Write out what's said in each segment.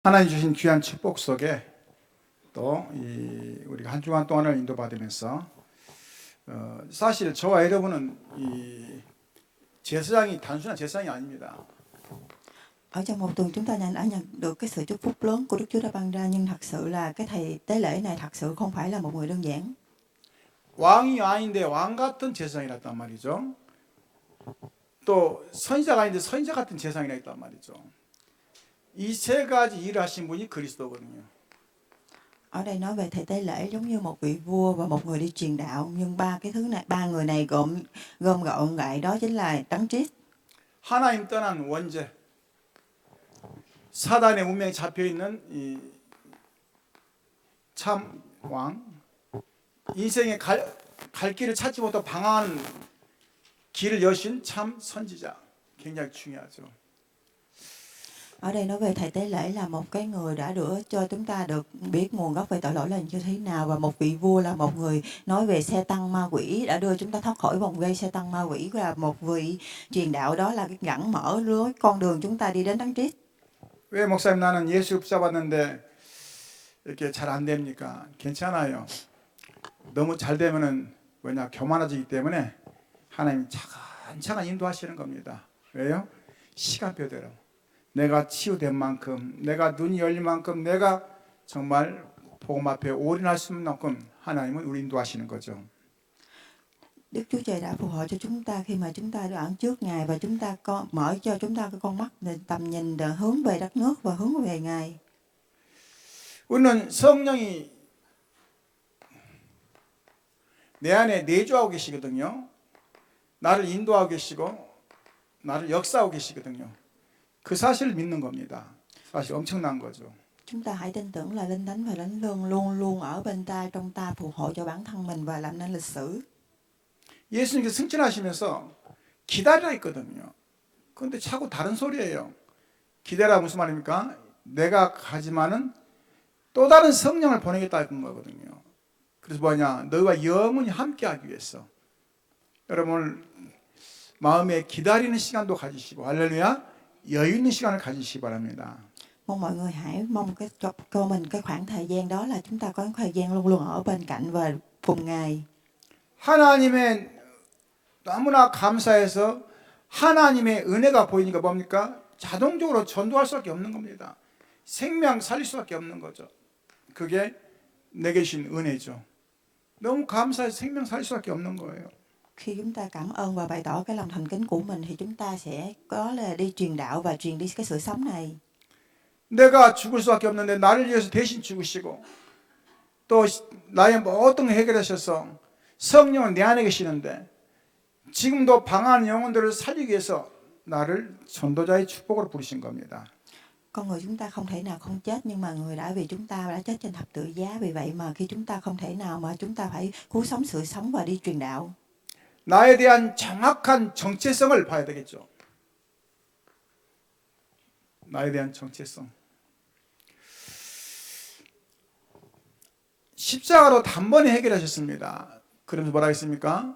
하나님 주신 귀한 축복 속에 또 우리가 한 주간 동안을 인도받으면서 사실 저와 여러분은 이 제사장이 단순한 제사장이 아닙니다. Ở trong một tuần chúng ta đã nhận được cái sự chúc phúc lớn của Đức Chúa đã ban ra, nhưng thật sự là cái thầy tế lễ này thật sự không phải là một người đơn giản. 왕이 아닌데 왕 같은 제사장이랬단 말이죠. 또 선지자가 아닌데 선지자 같은 제사장이라 했단 말이죠. 이 세 가지 일을 하신 분이 그리스도거든요. Ở đây nói về thầy tế lễ giống như một vị vua và một người đi truyền đạo, nhưng ba người này gồm gọn lại đó chính là Đấng Christ. 하나님 떠난 원죄, 사단의 운명에 잡혀 있는 이 참 왕, 인생의 갈 길을 찾지 못하고 방황하는 길을 여신 참 선지자, 굉장히 중요하죠. Ở đây nói về thầy tế lễ là một cái người đã đưa cho chúng ta được biết nguồn gốc về tội lỗi là như thế nào, và một vị vua là một người nói về xe tăng ma quỷ, đã đưa chúng ta thoát khỏi vòng gây xe tăng ma quỷ, và một vị truyền đạo đó là cái dẫn mở lối con đường chúng ta đi đến Đấng Christ. 왜 목사님 나는 예수 붙잡았는데 이렇게 잘 안 됩니까? 괜찮아요. 너무 잘 되면은 교만해지기 때문에 하나님 차근차근 인도하시는 겁니다. 왜요? 시간표대로. 내가 치유된 만큼, 내가 눈이 열린 만큼, 내가 정말 복음 앞에 올인할 수 있는 만큼 하나님은 우리 인도하시는 거죠. Đức Chúa Trời đã phù hộ cho chúng ta khi mà chúng ta đã ở trước Ngài, và chúng ta mở cho chúng ta cái con mắt tầm nhìn hướng về đất nước và hướng về Ngài. 우리는 성령이 내 안에 내주하고 계시거든요. 나를 인도하고 계시고 나를 역사하고 계시거든요. 그 사실을 믿는 겁니다. 사실 엄청난 거죠. Chúng ta hãy tin tưởng là Linh Thánh và Thánh Lương luôn luôn ở bên ta, trong ta, phù hộ cho bản thân mình và làm nên lịch sử. 예수님께서 승천하시면서 기다리라 했거든요. 그런데 자꾸 다른 소리예요. 기다리라 무슨 말입니까? 내가 가지만은 또 다른 성령을 보내겠다는 거거든요. 그래서 너희와 영원히 함께하기 위해서 여러분 마음에 기다리는 시간도 가지시고, 할렐루야, 여유 있는 시간을 가지시기 바랍니다. Mong mọi người hãy mong cho mình cái khoảng thời gian đó là chúng ta có thời gian luôn luôn ở bên cạnh và cùng Ngài. 하나님의 너무나 감사해서 하나님의 은혜가 보이니까 뭡니까? 자동적으로 전도할 수밖에 없는 겁니다. 생명 살릴 수밖에 없는 거죠. 그게 내게 주신 은혜죠. 너무 감사해서 생명 살릴 수밖에 없는 거예요. Khi chúng ta cảm ơn và bày tỏ cái lòng thành kính của mình thì chúng ta sẽ có là đi truyền đạo và truyền đi cái sự sống này. 내가 죽을 수밖에 없는데 나를 위해서 대신 죽으시고, 또 나의 모든 걸 해결하셔서 성령은 내 안에 계시는데 지금도 방황하는 영혼들을 살리기 위해서 나를 전도자의 축복으로 부르신 겁니다. Con người chúng ta không thể nào không chết, nhưng mà người đã vì chúng ta đã chết trên thập tự giá, vì vậy mà khi chúng ta không thể nào mà chúng ta phải cứu sống sự sống và đi truyền đạo. 나에 대한 정확한 정체성을 봐야 되겠죠. 나에 대한 정체성. 십자가로 단번에 해결하셨습니다. 그러면서 뭐라 했습니까?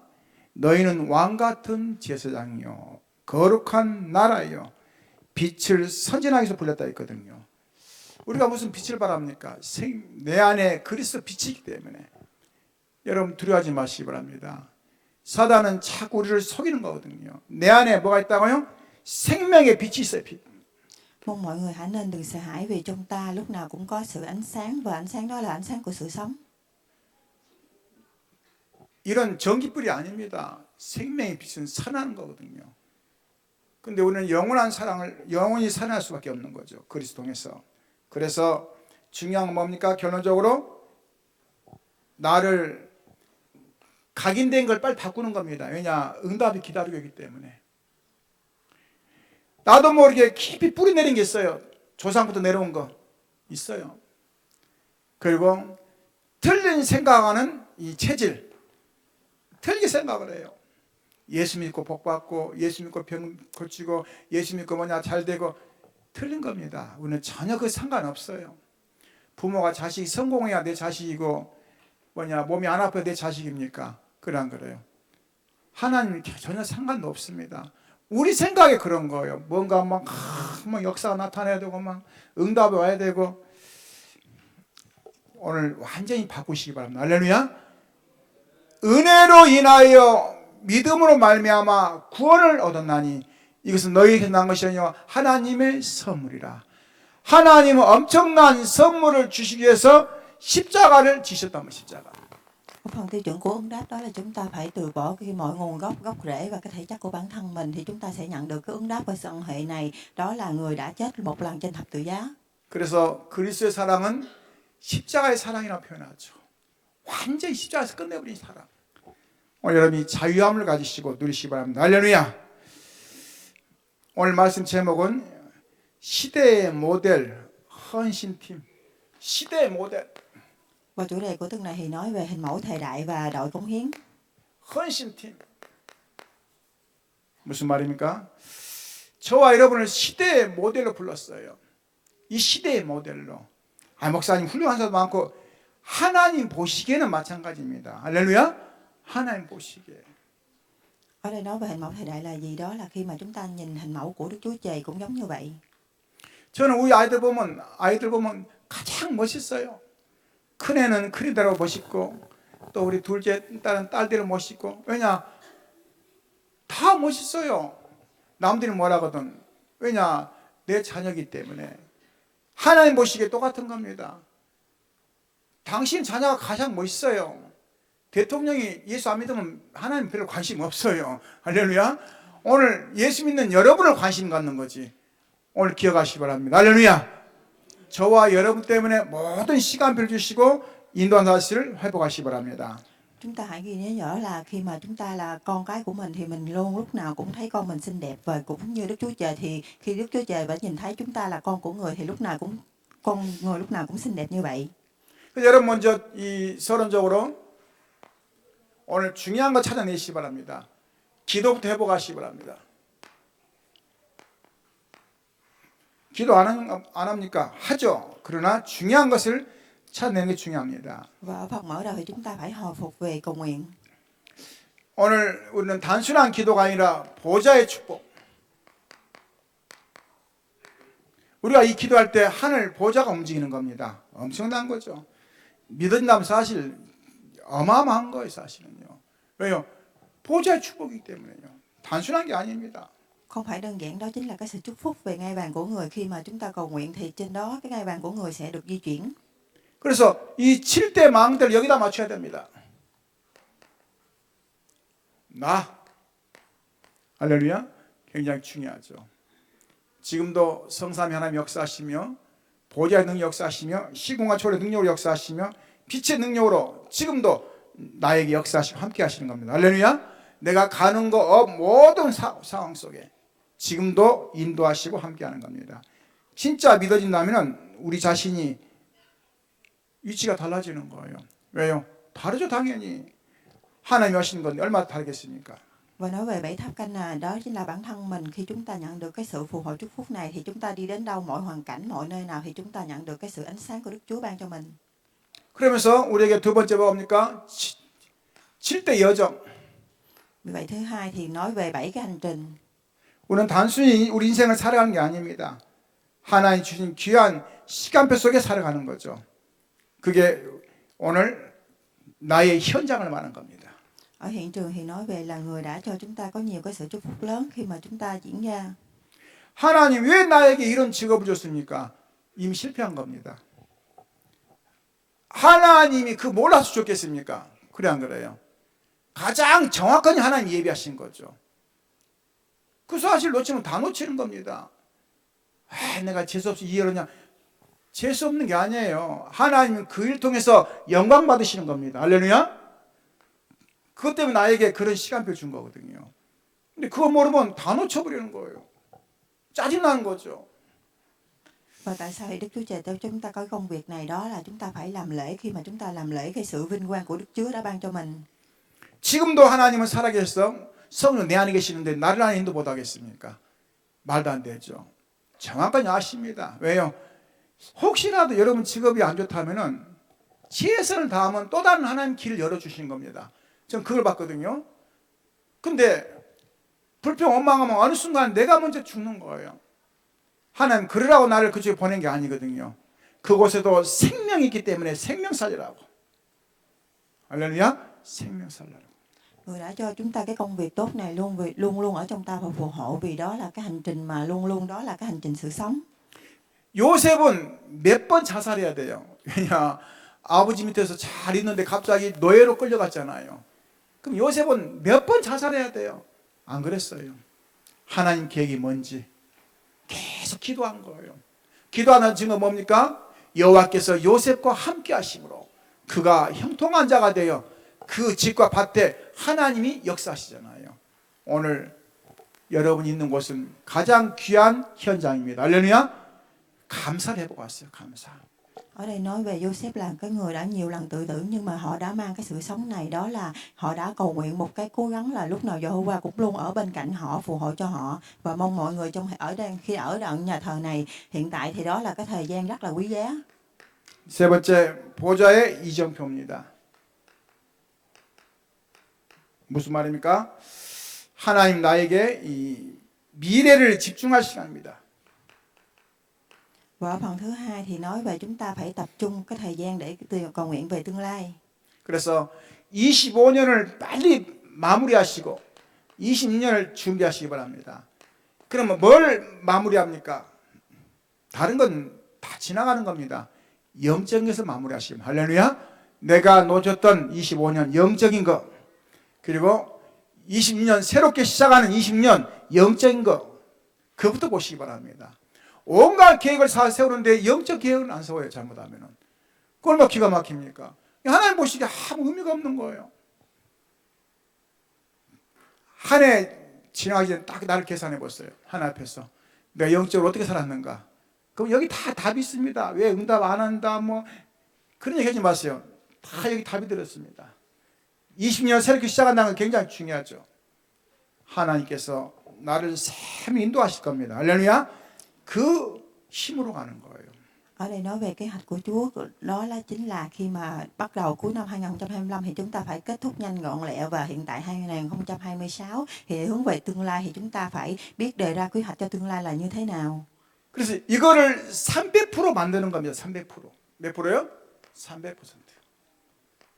너희는 왕 같은 제사장이요, 거룩한 나라요, 빛을 선진하기 위해서 불렸다 했거든요. 우리가 무슨 빛을 바랍니까? 내 안에 그리스도 빛이기 때문에 여러분 두려워하지 마시기 바랍니다. 사단은 자꾸 우리를 속이는 거거든요. 내 안에 뭐가 있다고요? 생명의 빛이 있어요. 빛. Mong mọi người hãy nên đừng sợ hãi, vì trong ta lúc nào cũng có sự ánh sáng, và ánh sáng đó là ánh sáng của sự sống. 이런 전기불이 아닙니다. 생명의 빛은 살아나는 거거든요. 근데 우리는 영원한 사랑을 영원히 살아날 수밖에 없는 거죠. 그리스도 통해서. 그래서 중요한 건 뭡니까? 결론적으로 나를 각인된 걸 빨리 바꾸는 겁니다. 왜냐? 응답이 기다리고 있기 때문에. 나도 모르게 깊이 뿌리 내린 게 있어요. 조상부터 내려온 거 있어요. 그리고 틀린 생각하는 이 체질, 틀리게 생각을 해요. 예수 믿고 복 받고, 예수 믿고 병 고치고, 예수 믿고 잘 되고, 틀린 겁니다. 우리는 전혀 그 상관없어요. 부모가 자식이 성공해야 내 자식이고, 몸이 안 아파야 내 자식입니까? 그런 거래요. 하나님 전혀 상관도 없습니다. 우리 생각에 그런 거예요. 뭔가 막 막 역사가 나타나야 되고 막 응답이 와야 되고 오늘 완전히 바꾸시기 바랍니다. 할렐루야. 은혜로 인하여 믿음으로 말미암아 구원을 얻었나니 이것은 너희에게 난 것이 아니요 하나님의 선물이라. 하나님은 엄청난 선물을 주시기 위해서 십자가를 지셨다면 십자가. Phần tiêu chuẩn của ứng đáp đó là chúng ta phải từ bỏ mọi nguồn gốc, gốc rễ và cái thể chất của bản thân mình thì chúng ta sẽ nhận được cái ứng đáp và sự ân hệ này. Đó là người đã chết một lần trên thập tự giá. 그래서 그리스도의 사랑은 십자가의 사랑이라고 표현하죠. 완전히 십자가에서 끝내버린 사랑. 오늘 여러분이 자유함을 가지시고 누리시기 바랍니다. 할렐루야. 오늘 말씀 제목은 시대의 모델 헌신팀. 시대의 모델 Và chủ đề của tuần này thì nói về hình mẫu thời đại và đội cống hiến. 헌신팀. 무슨 말입니까? 저와 여러분을 시대의 모델로 불렀어요. 이 시대의 모델로. 목사님 훌륭한 사도 많고 하나님 보시기에는 마찬가지입니다. 할렐루야. 하나님 보시기에. Ở đây nói về hình mẫu thời đại là gì? Đó là khi mà chúng ta nhìn hình mẫu của Đức Chúa Trời cũng giống như vậy. 저는 우리 아이들 보면 가장 멋있어요. 큰애는 큰이대로 멋있고 또 우리 둘째 딸은 딸대로 멋있고 왜냐? 다 멋있어요. 남들이 뭐라거든. 왜냐? 내 자녀이기 때문에. 하나님 보시기에 똑같은 겁니다. 당신 자녀가 가장 멋있어요. 대통령이 예수 안 믿으면 하나님 별로 관심 없어요. 할렐루야. 오늘 예수 믿는 여러분을 관심 갖는 거지. 오늘 기억하시기 바랍니다. 할렐루야. 저와 여러분 때문에 모든 시간표를 주시고 인도한 사실을 회복하시기 바랍니다. Chúng ta hãy ghi nhớ là khi mà chúng ta là con cái của mình thì mình luôn lúc nào cũng thấy con mình xinh đẹp, và cũng như Đức Chúa Trời thì khi Đức Chúa Trời vẫn nhìn thấy chúng ta là con của người thì con người lúc nào cũng xinh đẹp như vậy. 여러분 먼저 이 서론적으로 오늘 중요한 거 찾아내시기 바랍니다. 기도부터 회복하시기 바랍니다. 기도 안 합니까? 하죠. 그러나 중요한 것을 찾아내는 게 중요합니다. Và ở phần mở đầu thì chúng ta phải hồi phục về cầu nguyện. 오늘 우리는 단순한 기도가 아니라 보좌의 축복. 우리가 이 기도할 때 하늘 보좌가 움직이는 겁니다. 엄청난 거죠. 믿어진다면 사실 어마어마한 거예요, 사실은요. 왜요? 보좌의 축복이기 때문에요. 단순한 게 아닙니다. Không phải đơn giản, đó chính là cái sự chúc phúc về ngai vàng của người. Khi mà chúng ta cầu nguyện thì trên đó cái ngai vàng của người sẽ được di chuyển. 그래서 이 7대 망대를 여기다 맞춰야 됩니다. 나. 할렐루야. 굉장히 중요하죠. 지금도 성삼위 하나님 역사하시며 보좌의 능력 역사하시며 시공과 초월의 능력으로 역사하시며 빛의 능력으로 지금도 나에게 역사하시고 함께 하시는 겁니다. 할렐루야. 내가 가는 거 모든 상황 속에 지금도 인도하시고 함께 하는 겁니다. 진짜 믿어진다면 우리 자신이 위치가 달라지는 거예요. 왜요? 다르죠, 당연히. 하나님이 하시는 건 얼마나 다르겠습니까? Và nói về 7 tháp canh là đó chính là bản thân mình. Khi chúng ta nhận được cái sự phù hộ chúc phúc này thì chúng ta đi đến đâu, mọi hoàn cảnh, mọi nơi nào thì chúng ta nhận được cái sự ánh sáng của Đức Chúa ban cho mình. 그러면서 우리에게 두 번째 뭡니까? 7대 여정. Vì vậy thứ hai thì nói về 7 cái hành trình. 우리는 단순히 우리 인생을 살아가는 게 아닙니다. 하나님 주신 귀한 시간표 속에 살아가는 거죠. 그게 오늘 나의 현장을 말하는 겁니다. Ở hiện trường thì nói về là người đã cho chúng ta có nhiều cái sự chúc phúc lớn khi mà chúng ta diễn ra. 하나님 왜 나에게 이런 직업을 줬습니까? 이미 실패한 겁니다. 하나님이 그 몰라서 줬겠습니까? 그래 안 그래요? 가장 정확하게 하나님 예비하신 거죠. 그 사실 놓치면 다 놓치는 겁니다. 내가 재수없이 이해하냐? 재수 없는 게 아니에요. 하나님은 그 일 통해서 영광 받으시는 겁니다. 할렐루야. 그것 때문에 나에게 그런 시간표 준 거거든요. 근데 그거 모르면 다 놓쳐버리는 거예요. 짜증나는 거죠. Và tại sao Đức Chúa Trời cho chúng ta có công việc này? Đó là chúng ta phải làm lễ. Khi mà chúng ta làm lễ, cái sự vinh quang của Đức Chúa đã ban cho mình. 지금도 하나님은 살아계셔서 성령 내 안에 계시는데 나를 안에 인도 못 하겠습니까? 말도 안 되죠. 정확하게 아십니다. 왜요? 혹시라도 여러분 직업이 안 좋다면은 최선을 다하면 또 다른 하나님 길을 열어주신 겁니다. 전 그걸 봤거든요. 근데 불평 원망하면 어느 순간 내가 먼저 죽는 거예요. 하나님 그러라고 나를 그쪽에 보낸 게 아니거든요. 그곳에도 생명이 있기 때문에 생명 살리라고. 할렐루야. 생명 살리라고. Người đã cho chúng ta cái công việc tốt này luôn luôn luôn ở trong ta và phù hộ, vì đó là cái hành trình mà luôn luôn đó là cái hành trình sự sống. 요셉은 몇 번 자살해야 돼요. 왜냐? 아버지 밑에서 잘 있는데 갑자기 노예로 끌려갔잖아요. 그럼 요셉은 몇 번 자살해야 돼요. 안 그랬어요. 하나님 계획이 뭔지 계속 기도한 거예요. 기도하는 증거 뭡니까? 여호와께서 요셉과 함께 하심으로 그가 형통한 자가 되어 그 집과 밭에 하나님이 역사하시잖아요. 오늘 여러분이 있는 곳은 가장 귀한 현장입니다. 할렐루야. 감사를 해보고 왔어요. 감사. Ở đây nói về Joseph là cái người đã nhiều lần tự tử, nhưng mà họ đã mang cái sự sống này, đó là họ đã cầu nguyện một cái cố gắng là lúc nào Jehovah cũng luôn ở bên cạnh họ, phù hộ cho họ, và mong mọi người trong ở đây khi ở đoạn nhà thờ này hiện tại thì đó là cái thời gian rất là quý giá. 세 번째 보좌의 이정표입니다. 무슨 말입니까? 하나님 나에게 이 미래를 집중할 시간입니다. Và ở phần thứ hai thì nói về chúng ta phải tập trung cái thời gian để cầu nguyện về tương lai. 그래서 25년을 빨리 마무리하시고 26년을 준비하시기 바랍니다. 그러면 뭘 마무리합니까? 다른 건 다 지나가는 겁니다. 영적인 것을 마무리하시면 할렐루야. 내가 놓쳤던 25년 영적인 것, 그리고 26년 새롭게 시작하는 20년 영적인 것, 그것부터 보시기 바랍니다. 온갖 계획을 세우는데 영적 계획은 안 세워요. 잘못하면은. 그걸 뭐 기가 막힙니까? 하나님 보시기에 아무 의미가 없는 거예요. 한 해 지나가기 전에 딱 나를 계산해 보세요. 하나 앞에서 내가 영적으로 어떻게 살았는가. 그럼 여기 다 답이 있습니다. 왜 응답 안 한다 뭐 그런 얘기 하지 마세요. 다 여기 답이 들었습니다. 20년 새롭게 시작한다는 건 굉장히 중요하죠. 하나님께서 나를 샘 인도하실 겁니다. 할렐루야. 그 힘으로 가는 거예요. Ở đây nói về kế hoạch của Chúa, đó là chính là khi mà bắt đầu cuối năm 2025 thì chúng ta phải kết thúc nhanh gọn lẹ, và hiện tại 2026 thì hướng về tương lai thì chúng ta phải biết đề ra quy hoạch cho tương lai là như thế nào. 그래서 이거를 300% 만드는 겁니다. 300%. 몇 프로요? 300%.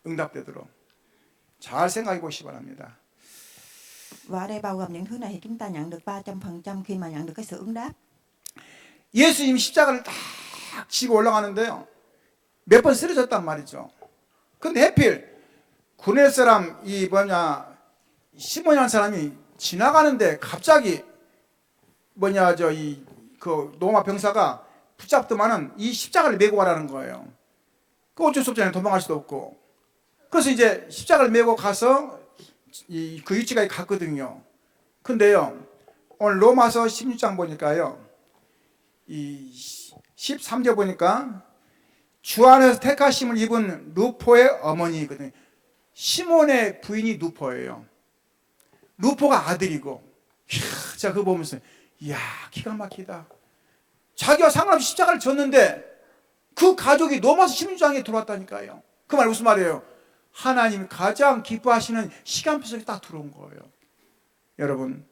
응답되도록. 잘 생각해 보시기 바랍니다. Và ở đây bao gồm những thứ này thì chúng ta nhận được 300% khi mà nhận được cái sự ứng đáp. 예수님 십자가를 딱 지고 올라가는데요. 몇 번 쓰러졌단 말이죠. 근데 해필 구레 사람 이 뭐냐 시몬이라는 사람이 지나가는데 갑자기 뭐냐 저 이 그 로마 병사가 붙잡더만은 이 십자가를 메고 가라는 거예요. 그 어쩔 수 없잖아요. 도망갈 수도 없고. 그래서 이제 십자가를 메고 가서 그 위치까지 갔거든요. 근데요, 오늘 로마서 16장 보니까요, 이 13절 보니까 주 안에서 택하심을 입은 루포의 어머니거든요. 시몬의 부인이 루포예요. 루포가 아들이고, 제가 그거 보면서, 이야, 기가 막히다. 자기와 상관없이 십자가를 졌는데 그 가족이 로마서 16장에 들어왔다니까요. 그 말 무슨 말이에요? 하나님이 가장 기뻐하시는 시간표 속에 딱 들어온 거예요. 여러분,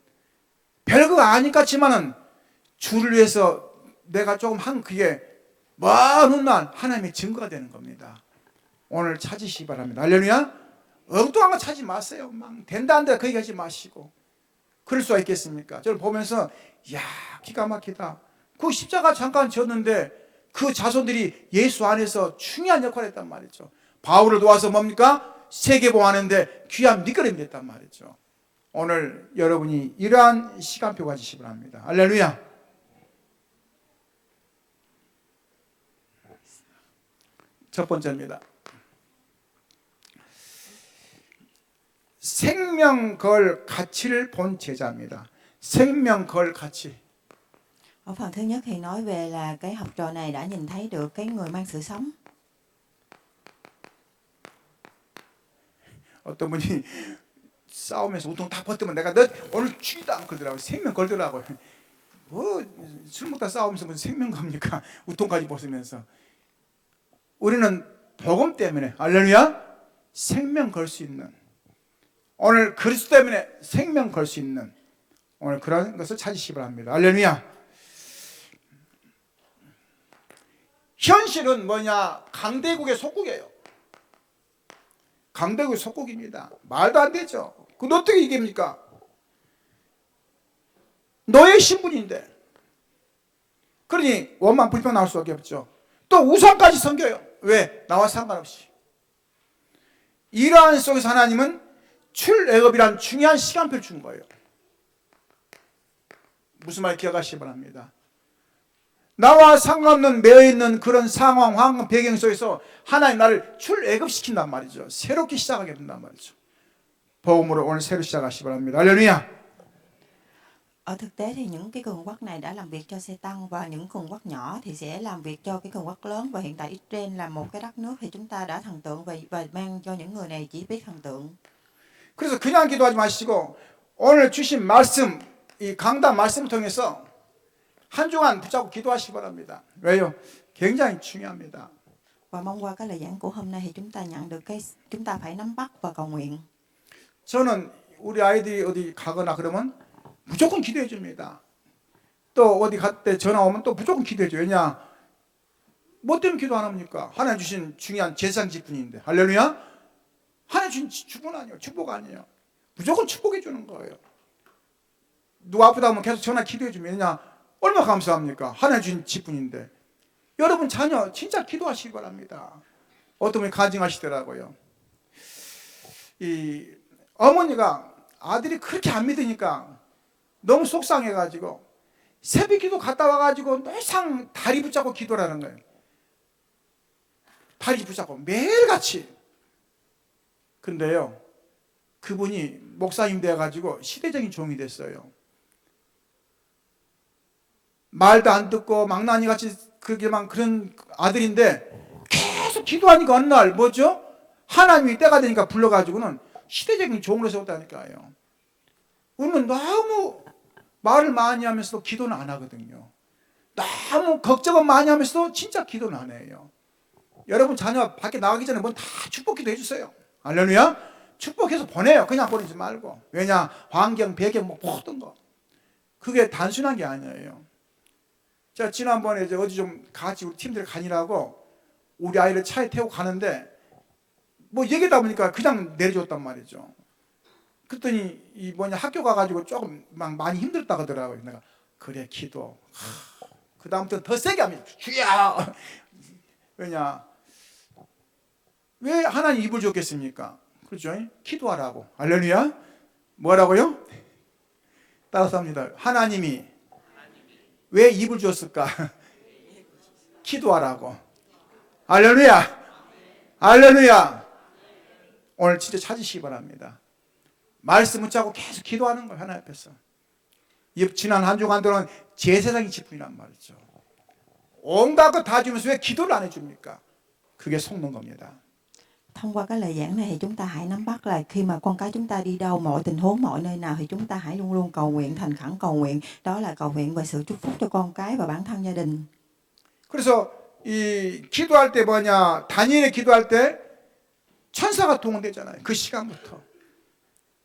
별거 아닌 것 같지만은 주를 위해서 내가 조금 한 그게 먼 훗날 하나님의 증거가 되는 겁니다. 오늘 찾으시기 바랍니다. 할렐루야. 엉뚱한 거 찾지 마세요. 막 된다 한다 그 얘기하지 마시고. 그럴 수가 있겠습니까? 저를 보면서 이야, 기가 막히다. 그 십자가 잠깐 졌는데 그 자손들이 예수 안에서 중요한 역할을 했단 말이죠. 바울을 도와서 뭡니까? 세계보하는데 귀한 밑거름이 됐단 말이죠. 오늘 여러분이 이러한 시간표 가지시기 바랍니다. 할렐루야. 첫 번째입니다. 생명 걸 가치를 본 제자입니다. 생명 걸 가치. Ở phần thứ nhất thì nói về là cái học trò này đã nhìn thấy được cái người mang sự sống. 어떤 분이 싸우면서 우통 다 버티면 내가 너 오늘 죽이다 안 그러더라고요. 생명 걸더라고요. 뭐 술 먹다 싸우면서 무슨 생명 겁니까? 우통까지 벗으면서. 우리는 복음 때문에 할렐루야 생명 걸 수 있는 오늘 그리스도 때문에 생명 걸 수 있는 오늘 그런 것을 찾으시기 바랍니다. 할렐루야. 현실은 뭐냐? 강대국의 속국이에요. 강대국의 속국입니다. 말도 안 되죠. 그건 어떻게 이깁니까? 너의 신분인데. 그러니 원만 불평 나올 수밖에 없죠. 또 우상까지 섬겨요. 왜? 나와 상관없이. 이러한 속에서 하나님은 출애굽이란 중요한 시간표를 준 거예요. 무슨 말 기억하시기 바랍니다. 나와 상관없는 매여있는 그런 상황, 환경, 배경 속에서 하나님 나를 출애굽시킨단 말이죠. 새롭게 시작하게 된단 말이죠. 복음으로 오늘 새로 시작하시기 바랍니다. 할렐루야. Ở thực tế thì những cái cường quốc này đã làm việc cho Sê-tăng và những cường quốc nhỏ thì sẽ làm việc cho cái cường quốc lớn, và hiện tại Israel là một cái đất nước thì chúng ta đã thần tượng và mang cho những người này chỉ biết thần tượng. 그래서 그냥 기도하지 마시고 오늘 주신 말씀, 이 강단 말씀을 통해서 한 주간 붙잡고 기도하시기 바랍니다. 왜요? 굉장히 중요합니다. Và mong qua cái lời giảng của hôm nay thì chúng ta phải nắm bắt và cầu nguyện. 저는 우리 아이들이 어디 가거나 그러면 무조건 기도해 줍니다. 또 어디 갈 때 전화 오면 또 무조건 기도해 줘요. 왜냐? 뭐 때문에 기도 안 합니까? 하나님 주신 중요한 재산 직분인데. 할렐루야. 하나님 주신 직분 아니에요. 축복 아니에요. 무조건 축복해 주는 거예요. 누가 아프다 하면 계속 전화 기도해 주면, 왜냐? 얼마나 감사합니까? 하나님 주신 직분인데. 여러분 자녀 진짜 기도하시기 바랍니다. 어떤 분이 간증하시더라고요. 이 어머니가 아들이 그렇게 안 믿으니까 너무 속상해가지고 새벽 기도 갔다 와가지고 매상 다리 붙잡고 기도를 하는 거예요. 다리 붙잡고 매일같이. 근데요, 그분이 목사님 돼가지고 시대적인 종이 됐어요. 말도 안 듣고 망나니 같이 그렇게만 그런 아들인데 계속 기도하니까 어느 날 뭐죠? 하나님이 때가 되니까 불러가지고는 시대적인 종으로 세웠다니까요. 우리는 너무 말을 많이 하면서도 기도는 안 하거든요. 너무 걱정은 많이 하면서도 진짜 기도는 안 해요. 여러분 자녀 밖에 나가기 전에 다 축복기도 해주세요. 할렐루야. 축복해서 보내요. 그냥 보내지 말고. 왜냐? 환경, 배경 뭐 모든 거. 그게 단순한 게 아니에요. 자, 지난번에 이제 어디 좀 같이 우리 팀들 가니라고 우리 아이를 차에 태우고 가는데 뭐 얘기하다 보니까 그냥 내려줬단 말이죠. 그랬더니 이 뭐냐 학교 가가지고 조금 막 많이 힘들다 하더라고요. 내가 그래 기도. 그 다음부터 더 세게 합니다. 주야. 왜냐? 왜 하나님 입을 줬겠습니까? 그렇죠? 기도하라고. 할렐루야. 뭐라고요? 따라서 합니다. 하나님이 왜 입을 줬을까? 기도하라고. 할렐루야. 할렐루야. 오늘 진짜 찾으시기 바랍니다. 말씀 붙잡고 계속 기도하는 거예요. 하나님 앞에서. 지난 한 주간 동안 제사장의 직분이란 말이죠. 온갖 거 다 주면서 왜 기도를 안 해줍니까? 그게 속는 겁니다. Thông qua cái lời giảng này thì chúng ta hãy nắm bắt là khi mà con cái chúng ta đi đâu, mọi tình huống, mọi nơi nào thì chúng ta hãy luôn luôn cầu nguyện, thành khẩn cầu nguyện. Đó là cầu nguyện về sự chúc phúc cho con cái và bản thân gia đình. 그래서 이 기도할 때 뭐냐? 다니엘이 기도할 때 천사가 동원되잖아요. 그 시간부터.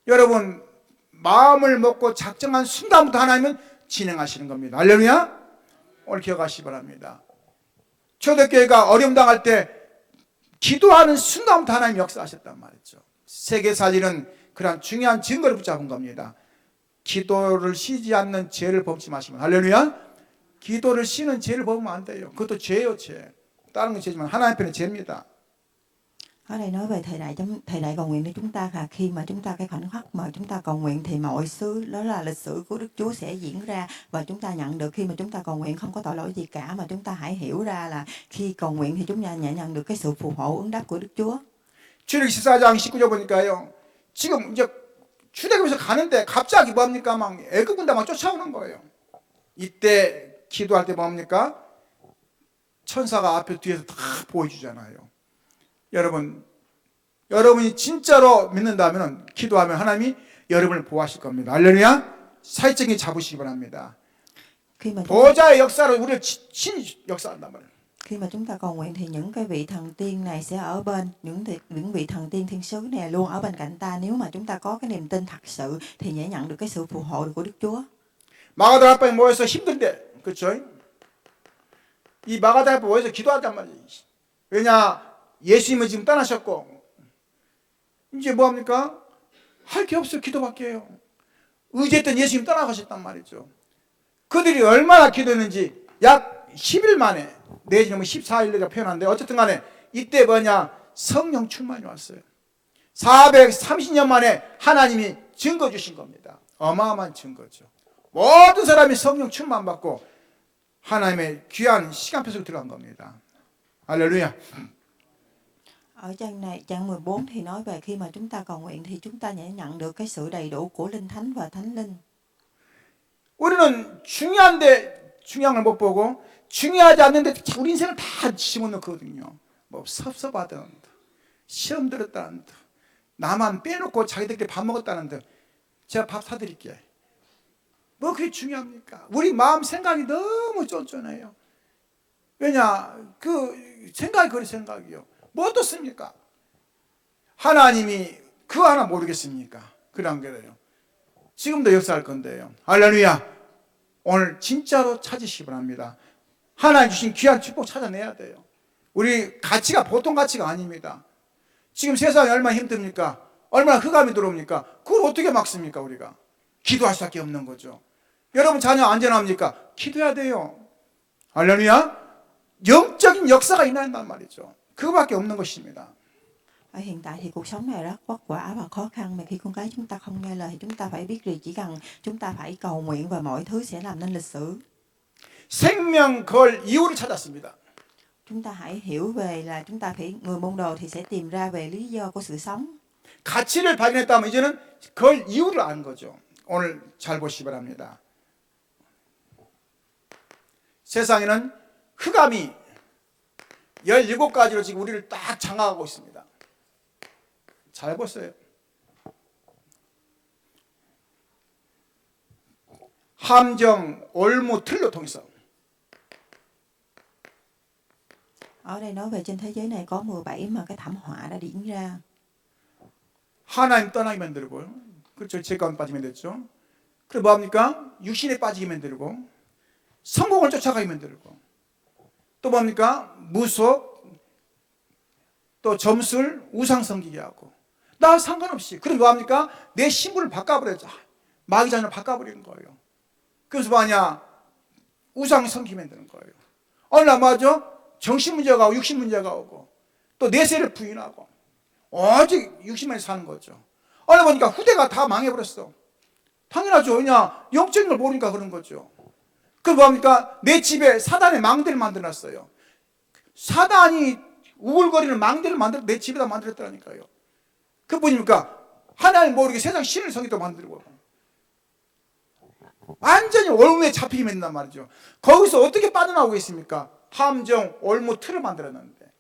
여러분 마음을 먹고 작정한 순간부터 하나님은 진행하시는 겁니다. 할렐루야. 오늘 기억하시기 바랍니다. 초대교회가 어려움 당할 때 기도하는 순간부터 하나님 역사하셨단 말이죠. 세계사실은 그런 중요한 증거를 붙잡은 겁니다. 기도를 쉬지 않는 죄를 범치 마시면. 할렐루야. 기도를 쉬는 죄를 범하면 안 돼요. 그것도 죄예요, 죄. 다른 건 죄지만 하나님 편은 죄입니다. Ở đây nói về thời đại cầu nguyện của chúng ta là khi mà chúng ta cái khoảnh khắc mà chúng ta cầu nguyện thì mọi thứ đó là lịch sử của Đức Chúa sẽ diễn ra, và chúng ta nhận được khi mà chúng ta cầu nguyện không có tội lỗi gì cả, mà chúng ta hãy hiểu ra là khi cầu nguyện thì chúng ta nhận được cái sự phù hộ ứng đáp của Đức Chúa. 출애굽기 14장 19절 보니까요. 지금 이제 출애굽에서 가는데 갑자기 뭡니까? 막 애굽 군대 막 쫓아오는 거예요. 이때 기도할 때 뭡니까? 천사가 앞에 뒤에서 다 보여주잖아요. 여러분이 진짜로 믿는다면 기도하면 하나님이 여러분을 보호하실 겁니다. 할렐루야. 사회적인 잡으시기 바랍니다. 보호자의 역사로 우리를 신이 역사한단 말이에요. Khi mà chúng ta cầu nguyện thì những cái vị thần tiên này sẽ ở bên, những vị thần tiên thiên sứ này luôn ở bên cạnh ta. Nếu mà chúng ta có cái niềm tin thật sự thì sẽ nhận được cái sự phù hộ của Đức Chúa. 마가다락방에 모여서 힘든데, 그렇죠? 이 마가다락방 모여서 기도하단 말이에요. 왜냐? 예수님은 지금 떠나셨고 이제 뭐합니까? 할 게 없어요. 기도밖에 해요. 의지했던 예수님 떠나가셨단 말이죠. 그들이 얼마나 기도했는지 약 10일 만에 내지는 14일 내가 표현하는데 어쨌든 간에 이때 뭐냐? 성령 충만이 왔어요. 430년 만에 하나님이 증거 주신 겁니다. 어마어마한 증거죠. 모든 사람이 성령 충만 받고 하나님의 귀한 시간표 속에 들어간 겁니다. 할렐루야. Ở trang này, trang 14 thì nói về khi mà chúng ta cầu nguyện thì chúng ta nhận được cái sự đầy đủ của Linh Thánh và Thánh Linh. 우리는 중요한데 중요한 걸 못 보고 중요하지 않는데 우리 인생을 다 집어넣거든요. 뭐 섭섭하든 시험 들었다는 듯 나만 빼놓고 자기들끼리 밥 먹었다는 듯 제가 밥 사드릴게. 뭐 그게 중요합니까? 우리 마음 생각이 너무 쫀쫀해요. 왜냐? 그 생각이 그리 생각이요. 뭐 어떻습니까? 하나님이 그거 하나 모르겠습니까? 그런 거예요. 지금도 역사할 건데요. 할렐루야. 오늘 진짜로 찾으시기 바랍니다. 하나님 주신 귀한 축복 찾아내야 돼요. 우리 가치가 보통 가치가 아닙니다. 지금 세상이 얼마나 힘듭니까? 얼마나 흑암이 들어옵니까? 그걸 어떻게 막습니까 우리가? 기도할 수밖에 없는 거죠. 여러분 자녀 안전합니까? 기도해야 돼요. 할렐루야. 영적인 역사가 일어난단 말이죠. 그거밖에 없는 것입니다. Ở hiện tại thì cuộc sống này rất vất vả và khó khăn, mà khi con cái chúng ta không nghe lời thì chúng ta phải biết gì, chỉ cần chúng ta phải cầu nguyện và mọi thứ sẽ làm nên lịch sử. 생명 걸 이유를 찾았습니다. Chúng ta hãy hiểu về là chúng ta phải, người môn đồ thì sẽ tìm ra về lý do của sự sống. 가치를 발견했다면 이제는 걸 이유를 아는 거죠. 오늘 잘 보시기 바랍니다. 세상에는 흑암이 17가지로 지금 우리를 딱 장악하고 있습니다. 잘 보세요. 함정, 올무, 틀로 통해서 Ở đây nói về trên thế giới này có 17 mà cái thảm họa đã diễn ra. 하나님 떠나게 만들고, 그렇죠. 죄 가운데 빠지게 만들죠. 그리고 뭐합니까? 육신에 빠지게 만들고, 성공을 쫓아가게 만들고, 또 뭡니까? 무속, 또 점술, 우상 섬기게 하고, 나 상관없이. 그럼 뭐합니까? 내 신분을 바꿔버려야죠. 마귀 자녀를 바꿔버리는 거예요. 그래서 뭐하냐? 우상 섬기게 만드는 거예요. 어느 날 맞아? 정신 문제가 오고 육신 문제가 오고 또 내세를 부인하고 오직 육신만 사는 거죠. 어느 보니까 후대가 다 망해버렸어. 당연하죠. 왜냐? 영적인 걸 모르니까 그런 거죠. 그럼 뭐합니까? 내 집에 사단의 망대를 만들어놨어요. 사단이 우글거리는 망대를 만들어 내 집에다 만들었다니까요. 그뿐입니까? 하나님 모르게 세상 신을 성기도 만들고 완전히 올무에 잡히게 만든단 말이죠. 거기서 어떻게 빠져나오겠습니까? 함정, 올무, 틀을 만들었는데.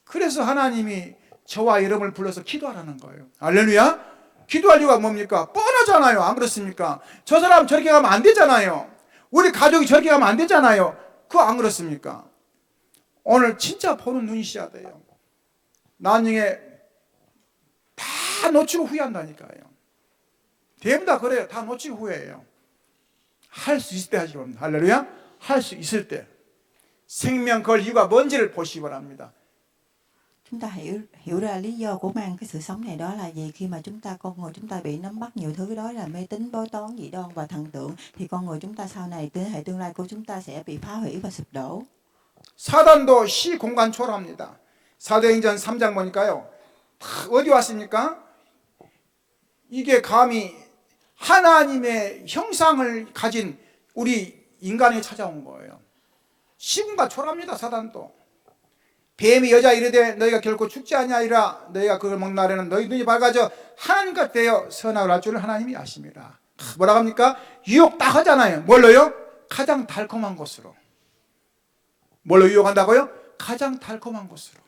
그래서 하나님이 저와 여러분을 불러서 기도하라는 거예요. 할렐루야. 기도할 이유가 뭡니까? 뻔하잖아요. 안 그렇습니까? 저 사람 저렇게 가면 안 되잖아요. 우리 가족이 저렇게 가면 안 되잖아요. 그거 안 그렇습니까? 오늘 진짜 보는 눈이 있어야 돼요. 나중에 다 놓치고 후회한다니까요. 대부분 다 그래요. 다 놓치고 후회해요. 할 수 있을 때 하시기 바랍니다. 할렐루야. 할 수 있을 때 생명 걸 이유가 뭔지를 보시기 바랍니다. Chúng ta hiểu ra lý do của mang cái sự sống này đó là gì. Khi mà con người chúng ta bị nắm bắt nhiều thứ đó là mê tín, bói toán, dị đoan và thần tượng, thì con người chúng ta sau này, thế hệ tương lai của chúng ta sẽ bị phá hủy và sụp đổ. 사단도 시공간 초월합니다. 사도행전 3장 보니까요. 어디 왔습니까? 이게 감히 하나님의 형상을 가진 우리 인간이 찾아온 거예요. 시공간 초월합니다. 사단도. 뱀이 여자 이르되 너희가 결코 죽지 아니하리라. 너희가 그걸 먹는 날에는 너희 눈이 밝아져 하나님과 되어 선악을 알 줄을 하나님이 아십니다. 뭐라고 합니까? 유혹 딱 하잖아요. 뭘로요? 가장 달콤한 곳으로. 뭘로 유혹한다고요? 가장 달콤한 곳으로.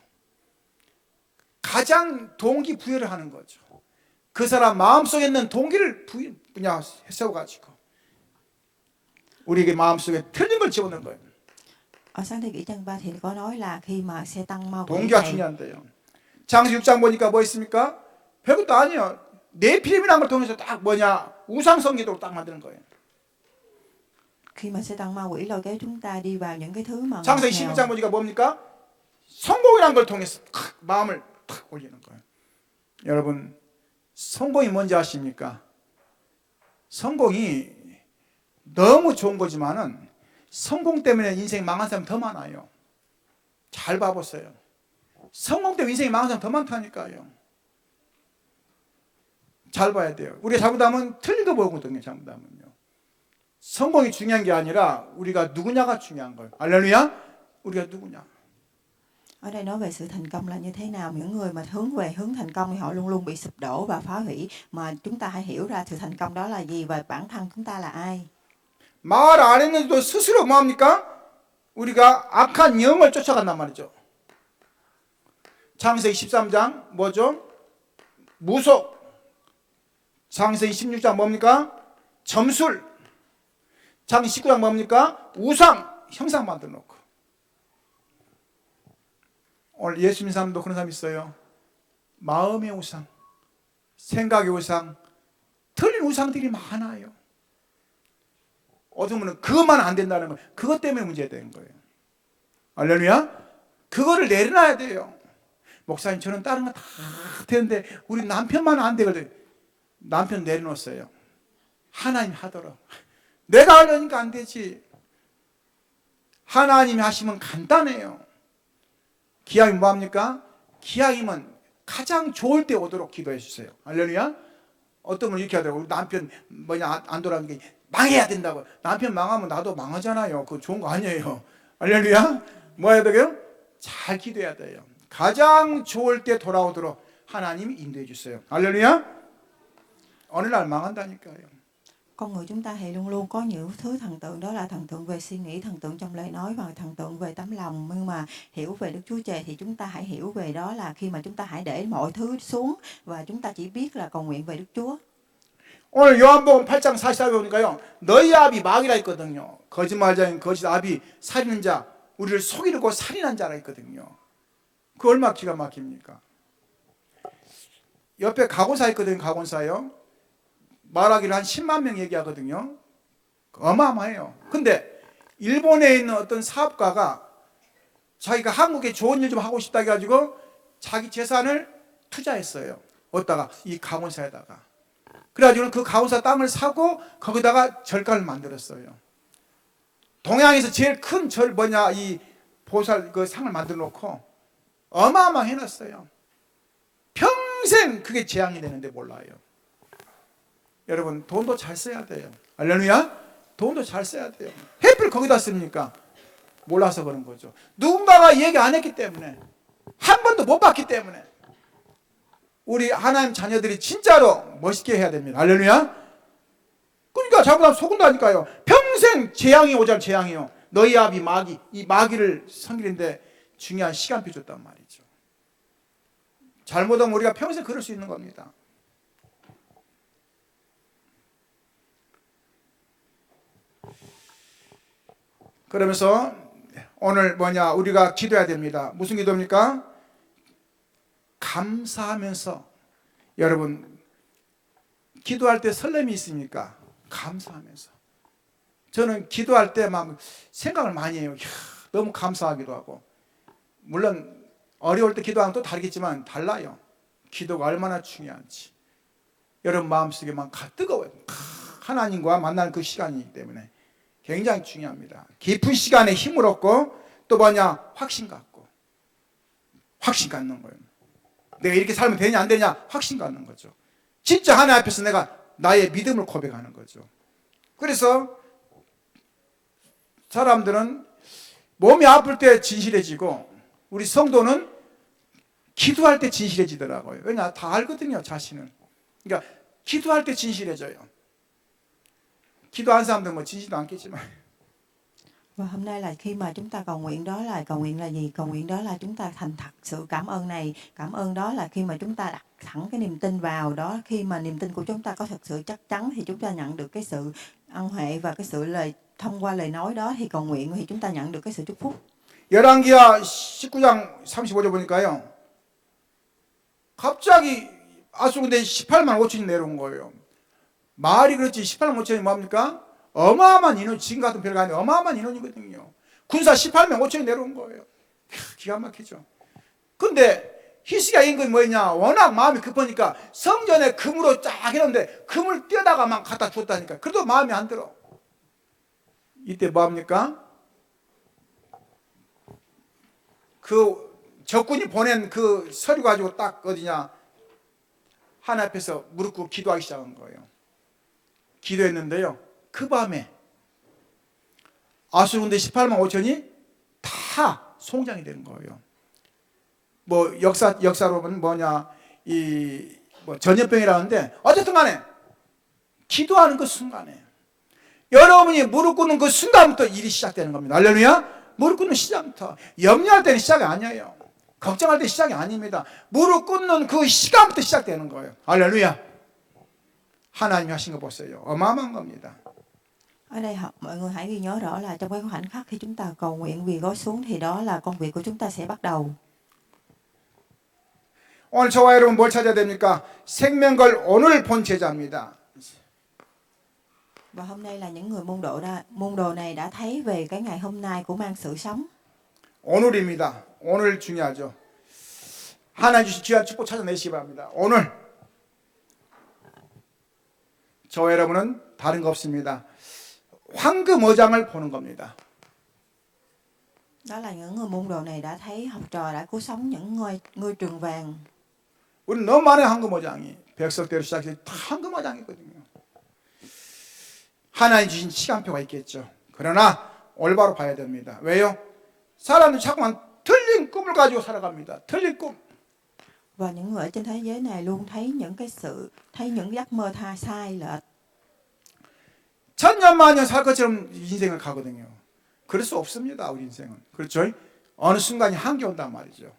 가장 동기부여를 하는 거죠. 그 사람 마음속에 있는 동기를 세워가지고 우리에게 마음속에 틀린 걸 집어넣는 거예요. Ở sáng thế kỷ chương 3 thì có nói là khi mà xe tăng ma quỷ 동기가 중요한데요. 장세 6장 보니까 뭐 있습니까? 별것도 아니에요. 네피림이라는 걸 통해서 딱 우상 성기도로 딱 만드는 거예요. khi mà Satan ma quỷ lôi kéo chúng ta đi vào những cái thứ mà ngọt 창세기 ngào. 16장 보니까 뭡니까? 성공이란 걸 통해서 탁 마음을 탁 올리는 거예요. 여러분, 성공이 뭔지 아십니까? 성공이 너무 좋은 거지만은 성공 때문에 인생이 망한 사람 더 많아요. 잘 봐보세요. 성공 때문에 인생이 망한 사람 더 많다니까요. 잘 봐야 돼요. 우리가 잘못하면 틀린 거 보거든요. 잘못하면요. 성공이 중요한 게 아니라 우리가 누구냐가 중요한 거예요. 할렐루야. 우리가 누구냐. Ở đây nói về sự thành công là như thế nào. Những người mà hướng về hướng thành công thì họ luôn luôn bị sụp đổ và phá hủy. Mà chúng ta hãy hiểu ra sự thành công đó là gì và bản thân chúng ta là ai. 말 안 했는데도 스스로 뭐합니까? 우리가 악한 영을 쫓아간단 말이죠. 창세기 13장 뭐죠? 무속. 창세기 16장 뭡니까? 점술. 창세기 19장 뭡니까? 우상, 형상 만들어 놓고. 오늘 예수 믿는 사람도 그런 사람 있어요. 마음의 우상, 생각의 우상, 틀린 우상들이 많아요. 어떤 분은 그것만 안 된다는 거예요. 그것 때문에 문제되는 거예요. 할렐루야. 그거를 내려놔야 돼요. 목사님, 저는 다른 거 다 되는데 우리 남편만 안 되거든요. 남편 내려놓았어요. 하나님 하도록. 내가 하려니까 안 되지. 하나님이 하시면 간단해요. 기왕이면 뭐합니까? 기왕이면 가장 좋을 때 오도록 기도해 주세요. 할렐루야. 어떤 분은 이렇게 하더라고요. 남편 안 돌아가는 게 망해야 된다고. 남편 망하면 나도 망하잖아요. 그거 좋은 거 아니에요. 할렐루야. 뭐 해야 되게요? 잘 기도해야 돼요. 가장 좋을 때 돌아오도록 하나님이 인도해 주세요. 할렐루야. 어느 날 망한다니까요. Con người chúng ta thì luôn luôn có những thứ thần tượng, đó là thần tượng về suy nghĩ, thần tượng trong lời nói và thần tượng về tấm lòng. Nhưng mà hiểu về Đức Chúa Trời thì chúng ta hãy hiểu về đó là khi mà chúng ta hãy để mọi thứ xuống và chúng ta chỉ biết là cầu nguyện về Đức Chúa. 오늘 요한복음 8장 44절 보니까요. 너희 아비 마귀라 있거든요. 거짓말자인 거짓 아비, 살인한 자, 우리를 속이려고 살인한 자라 있거든요. 그 얼마나 기가 막힙니까? 옆에 가곤사 있거든요. 가곤사요. 말하기를 한 10만 명 얘기하거든요. 어마어마해요. 근데 일본에 있는 어떤 사업가가 자기가 한국에 좋은 일 좀 하고 싶다 해가지고 자기 재산을 투자했어요. 어디다가? 이 가곤사에다가. 그래가지고 그 가온사 땅을 사고 거기다가 절간을 만들었어요. 동양에서 제일 큰 절 이 보살 그 상을 만들어 놓고 어마어마하게 해놨어요. 평생 그게 재앙이 되는데 몰라요. 여러분, 돈도 잘 써야 돼요. 할렐루야. 돈도 잘 써야 돼요. 해필 거기다 씁니까? 몰라서 그런 거죠. 누군가가 얘기 안 했기 때문에, 한 번도 못 봤기 때문에. 우리 하나님 자녀들이 진짜로 멋있게 해야 됩니다. 할렐루야. 그러니까 잘못하면 속은다니까요. 평생 재앙이 오자. 재앙이요. 너희 아비 마귀, 이 마귀를 섬기는데 중요한 시간표 줬단 말이죠. 잘못하면 우리가 평생 그럴 수 있는 겁니다. 그러면서 오늘 우리가 기도해야 됩니다. 무슨 기도입니까? 감사하면서. 여러분, 기도할 때 설렘이 있습니까? 감사하면서. 저는 기도할 때 막 생각을 많이 해요. 너무 감사하기도 하고. 물론 어려울 때 기도하면 또 다르겠지만 달라요. 기도가 얼마나 중요한지. 여러분 마음속에 막 뜨거워요. 하나님과 만나는 그 시간이기 때문에 굉장히 중요합니다. 깊은 시간에 힘을 얻고 또 확신 갖고. 확신 갖는 거예요. 내가 이렇게 살면 되냐 안 되냐 확신 갖는 거죠. 진짜 하나님 앞에서 내가 나의 믿음을 고백하는 거죠. 그래서 사람들은 몸이 아플 때 진실해지고 우리 성도는 기도할 때 진실해지더라고요. 왜냐? 다 알거든요, 자신은. 그러니까 기도할 때 진실해져요. 기도한 사람들은 진실도 않겠지만. Và hôm nay là khi mà chúng ta cầu nguyện, đó là cầu nguyện là gì? Cầu nguyện đó là chúng ta thành thật sự cảm ơn này. Cảm ơn đó là khi mà chúng ta đặt thẳng cái niềm tin vào đó. Khi mà niềm tin của chúng ta có thật sự chắc chắn thì chúng ta nhận được cái sự ân huệ và cái sự thông qua lời nói đó thì cầu nguyện thì chúng ta nhận được cái sự chúc phúc. 열왕기하 19장 35절 보니까요. 갑자기 아수르대 18만 5천이 내려온 거예요. 말이 그렇지 18만 5천이 뭡니까? 어마어마한 인원, 지금 같은 별거 아니에요. 어마어마한 인원이거든요. 군사 18명 5천이 내려온 거예요. 기가 막히죠. 근데 히스기야 임금이 뭐였냐, 워낙 마음이 급하니까 성전에 금으로 쫙 해놓는데 금을 떼다가 막 갖다 줬다니까. 그래도 마음이 안 들어. 이때 뭐합니까? 그 적군이 보낸 그 서류 가지고 딱 어디냐, 하나님 앞에서 무릎 꿇고 기도하기 시작한 거예요. 기도했는데요, 그 밤에 아수르 군대 18만 5천이 다 송장이 되는 거예요. 뭐 역사로 보면 뭐냐, 이 뭐 전염병이라는데 어쨌든 간에 기도하는 그 순간에 여러분이 무릎 꿇는 그 순간부터 일이 시작되는 겁니다. 할렐루야. 무릎 꿇는 시작부터. 염려할 때는 시작이 아니에요. 걱정할 때 시작이 아닙니다. 무릎 꿇는 그 시간부터 시작되는 거예요. 할렐루야. 하나님이 하신 거 보세요. 어마어마한 겁니다. Ở đây mọi người hãy ghi nhớ rõ là trong cái khoảnh khắc khi chúng ta cầu nguyện quỳ gối xuống thì đó là công việc của chúng ta sẽ bắt đầu. 오늘 저와 여러분 뭘 찾아야 됩니까? 생명걸 오늘 본 제자입니다. Và hôm nay là những người môn đồ này đã thấy về cái ngày hôm nay của mang sự sống. 오늘입니다. 오늘 중요하죠. 하나님 주신 귀한 축복 찾아내시기 바랍니다. 오늘 저와 여러분은 다른 거 없습니다. 황금 어장을 보는 겁니다. Đó là những người môn đồ này đã thấy học trò đã cứu sống những ngôi trường vàng. 우리는 너무 많아요. 황금 어장이. 백석대로 시작해서 다 황금 어장이거든요. 하나님 주신 시간표가 있겠죠. 그러나 올바로 봐야 됩니다. 왜요? 사람은 자꾸만 틀린 꿈을 가지고 살아갑니다. 틀린 꿈. Và những người ở trên thế giới này luôn thấy những giấc mơ sai lệch. 천년만년 살 것처럼 인생을 가거든요. 그럴 수 없습니다. 우리 인생은. 그렇죠? 어느 순간이 한계 온단 말이죠.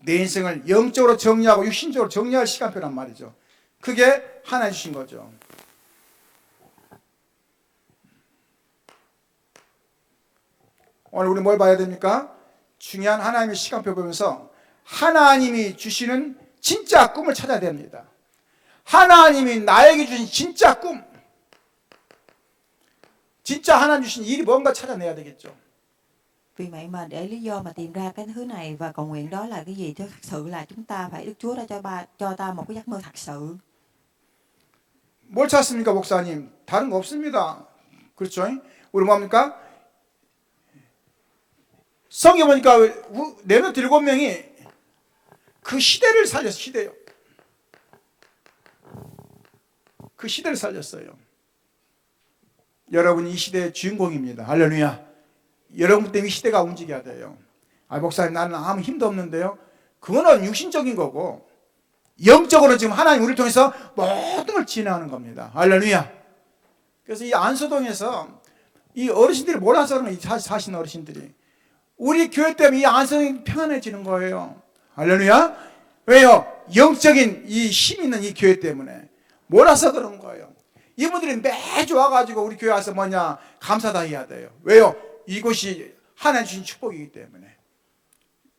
내 인생을 영적으로 정리하고 육신적으로 정리할 시간표란 말이죠. 그게 하나님 주신 거죠. 오늘 우리 뭘 봐야 됩니까? 중요한 하나님의 시간표 보면서 하나님이 주시는 진짜 꿈을 찾아야 됩니다. 하나님이 나에게 주신 진짜 꿈, 진짜 하나님 주신 일이 뭔가 찾아내야 되겠죠. Vì vậy mà để lý do mà tìm ra cái thứ này và cầu nguyện đó là cái gì, thật sự là chúng ta phải Đức Chúa đã cho ta một cái giấc mơ thật sự. 뭘 찾습니까, 목사님? 다른 거 없습니다. 그렇죠? 우리 뭡니까? 성경 보니까 내면 7명이 그 시대를 살렸어요. 시대요. 그 시대를 살렸어요. 여러분이 이 시대의 주인공입니다. 할렐루야. 여러분 때문에 이 시대가 움직여야 돼요. 아, 목사님 나는 아무 힘도 없는데요. 그거는 육신적인 거고 영적으로 지금 하나님 우리를 통해서 모든 걸 진행하는 겁니다. 할렐루야. 그래서 이 안소동에서 이 어르신들이 몰라서 그런 거예요. 사신 어르신들이. 우리 교회 때문에 이 안소동이 평안해지는 거예요. 할렐루야. 왜요? 영적인 이 힘 있는 이 교회 때문에 몰라서 그런 거예요. 이분들이 매주 와가지고 우리 교회 와서 뭐냐 감사다 해야 돼요. 왜요? 이곳이 하나님 주신 축복이기 때문에.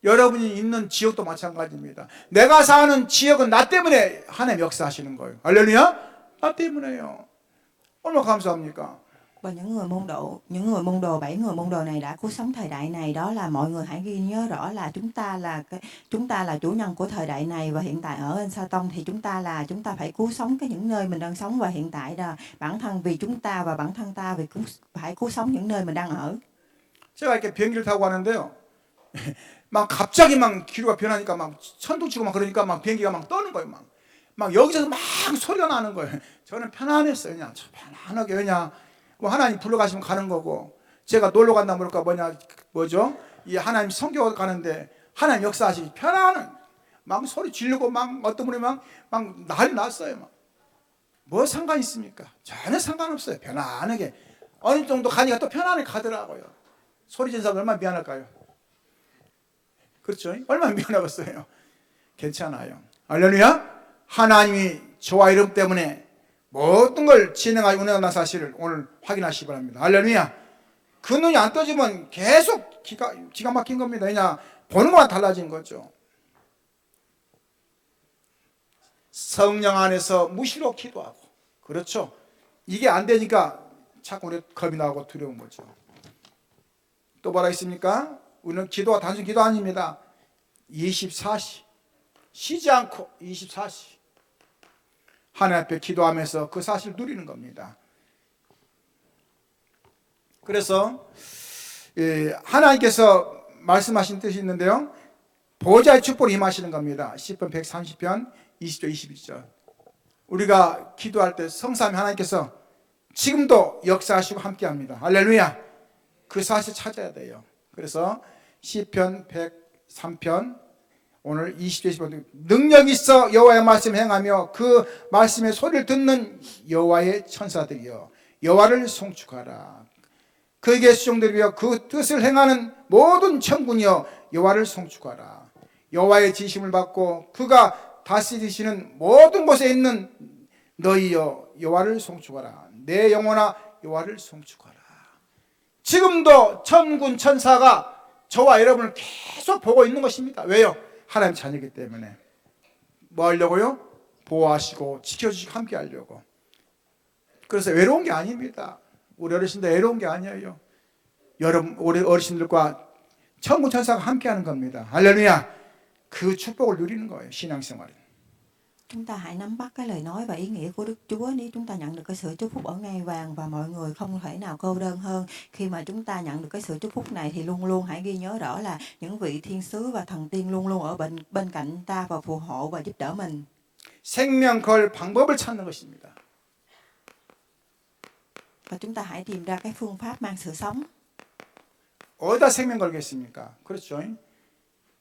여러분이 있는 지역도 마찬가지입니다. 내가 사는 지역은 나 때문에 하나님 역사하시는 거예요. 할렐루야. 나 때문에요. 얼마나 감사합니까? Và những người môn đồ, 7 người môn đồ này đã cứu sống thời đại này, đó là mọi người hãy ghi nhớ rõ là chúng ta là chủ nhân của thời đại này, và hiện tại ở En Sa-tông thì chúng ta phải cứu sống những nơi mình đang sống, và hiện tại là bản thân vì chúng ta và bản thân ta phải cứu sống những nơi mình đang ở. 제가 이렇게 비행기를 타고 가는데요. 막 갑자기 막 기류가 변하니까 막 천둥 치고 막 그러니까 막 비행기가 막 떠는 거예요. 막 여기서 막 소리가 나는 거예요. 저는 편안했어요. 그냥 편안하게 그냥 뭐 하나님 불러가시면 가는 거고, 제가 놀러 간다 그럴까 뭐죠? 이 하나님 성교 가는데 하나님 역사하시기 편안한 막 소리 지르고 막 어떤 분이 막 난리 났어요. 뭐 상관 있습니까? 전혀 상관없어요. 편안하게 어느 정도 가니까 또 편안하게 가더라고요. 소리 지르는 사람 얼마나 미안할까요? 그렇죠? 얼마나 미안하겠어요. 괜찮아요. 할렐루야. 하나님이 저와 이름 때문에 모든 걸 진행하고 운행하는 사실을 오늘 확인하시기 바랍니다. 할렐루야. 그 눈이 안 떠지면 계속 기가 막힌 겁니다. 그냥 보는 것만 달라진 거죠. 성령 안에서 무시로 기도하고, 그렇죠. 이게 안 되니까 자꾸 우리 겁이 나고 두려운 거죠. 또 뭐라 했습니까? 우리는 기도가 단순 기도 아닙니다. 24시 쉬지 않고 24시 하나님 앞에 기도하면서 그 사실을 누리는 겁니다. 그래서 하나님께서 말씀하신 뜻이 있는데요. 보호자의 축복을 임하시는 겁니다. 시편 130편 20절 21절. 우리가 기도할 때 성삼위 하나님께서 지금도 역사하시고 함께합니다. 할렐루야. 그 사실 찾아야 돼요. 그래서 시편 103편 오늘 20절 25절 능력 있어 여호와의 말씀 행하며 그 말씀의 소리를 듣는 여호와의 천사들이여 여호와를 송축하라. 그에게 수종들이여 그 뜻을 행하는 모든 천군이여 여호와를 송축하라. 여호와의 지심을 받고 그가 다스리시는 모든 곳에 있는 너희여 여호와를 송축하라. 내 영혼아 여호와를 송축하라. 지금도 천군 천사가 저와 여러분을 계속 보고 있는 것입니다. 왜요? 하나님 자녀이기 때문에. 뭐 하려고요? 보호하시고 지켜주시고 함께 하려고. 그래서 외로운 게 아닙니다. 우리 어르신들 외로운 게 아니에요. 여러분 우리 어르신들과 천군 천사가 함께 하는 겁니다. 할렐루야. 그 축복을 누리는 거예요. 신앙생활은. Chúng ta hãy nắm bắt cái lời nói và ý nghĩa của Đức Chúa. Nếu chúng ta nhận được cái sự chúc phúc ở ngai vàng và mọi người không thể nào cô đơn hơn. Khi mà chúng ta nhận được cái sự chúc phúc này thì luôn luôn hãy ghi nhớ rõ là những vị thiên sứ và thần tiên luôn luôn ở bên cạnh ta và phù hộ và giúp đỡ mình. 생명 걸 방법을 찾는 것입니다. Và chúng ta hãy tìm ra cái phương pháp mang sự sống. 어디다 생명 걸겠습니까? 그렇죠.